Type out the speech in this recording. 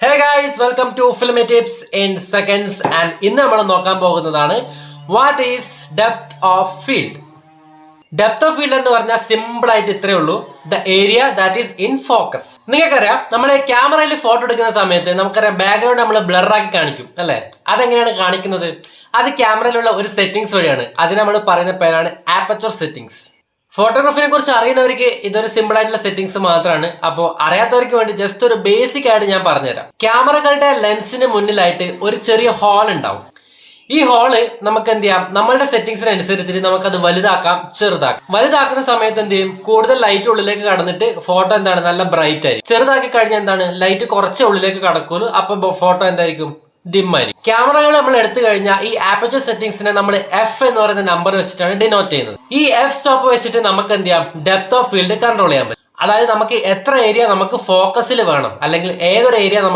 Hey guys, welcome to Filmy Tips in Seconds and ഇന്ന് നമ്മൾ നോക്കാൻ പോകുന്നതാണ് what is depth of field. Depth of field എന്ന് പറഞ്ഞാൽ സിമ്പിൾ ആയിട്ട് ഇത്രയേ ഉള്ളൂ, the area that is in focus. നിങ്ങൾക്കറിയാം, നമ്മൾ ക്യാമറയിൽ ഫോട്ടോ എടുക്കുന്ന സമയത്ത് നമുക്കറിയാം ബാക്ക്ഗ്രൗണ്ട് നമ്മൾ ബ്ലറാക്കി കാണിക്കും അല്ലെ. അതെങ്ങനെയാണ് കാണിക്കുന്നത്? അത് ക്യാമറയിലുള്ള ഒരു സെറ്റിംഗ്സ് വഴിയാണ്. അതിന് നമ്മൾ പറയുന്ന പേരാണ് ആപ്പർച്ചർ സെറ്റിംഗ്സ്. ഫോട്ടോഗ്രാഫിനെ കുറിച്ച് അറിയുന്നവർക്ക് ഇതൊരു സിമ്പിൾ ആയിട്ടുള്ള സെറ്റിംഗ്സ് മാത്രമാണ്. അപ്പോൾ അറിയാത്തവർക്ക് വേണ്ടി ജസ്റ്റ് ഒരു ബേസിക് ആയിട്ട് ഞാൻ പറഞ്ഞുതരാം. ക്യാമറകളുടെ ലെൻസിന് മുന്നിലായിട്ട് ഒരു ചെറിയ ഹോൾ ഉണ്ടാവും. ഈ ഹോള് നമുക്ക് എന്ത് ചെയ്യാം, നമ്മളുടെ സെറ്റിംഗ്സിനനുസരിച്ചിട്ട് നമുക്കത് വലുതാക്കാം, ചെറുതാക്കാം. വലുതാക്കുന്ന സമയത്ത് എന്ത് ചെയ്യും, കൂടുതൽ ലൈറ്റ് ഉള്ളിലേക്ക് കടന്നിട്ട് ഫോട്ടോ എന്താണ് നല്ല ബ്രൈറ്റ് ആയിരിക്കും. ചെറുതാക്കി കഴിഞ്ഞാൽ എന്താണ്, ലൈറ്റ് കുറച്ച് ഉള്ളിലേക്ക് കടക്കൂലു, അപ്പൊ ഫോട്ടോ എന്തായിരിക്കും, ഡിം ആയിരിക്കും. ക്യാമറകൾ നമ്മൾ എടുത്തു കഴിഞ്ഞാൽ ഈ ആപ്പർച്ചർ സെറ്റിംഗ്സിനെ നമ്മൾ എഫ് എന്ന് പറയുന്ന നമ്പർ വെച്ചിട്ടാണ് ഡിനോട്ട് ചെയ്യുന്നത്. ഈ എഫ് സ്റ്റോപ്പ് വെച്ചിട്ട് നമുക്ക് എന്ത് ചെയ്യാം, ഡെപ്ത് ഓഫ് ഫീൽഡ് കൺട്രോൾ ചെയ്യാൻ പറ്റും. അതായത് നമുക്ക് എത്ര ഏരിയ നമുക്ക് ഫോക്കസിൽ വേണം, അല്ലെങ്കിൽ ഏതൊരു ഏരിയ നമുക്ക്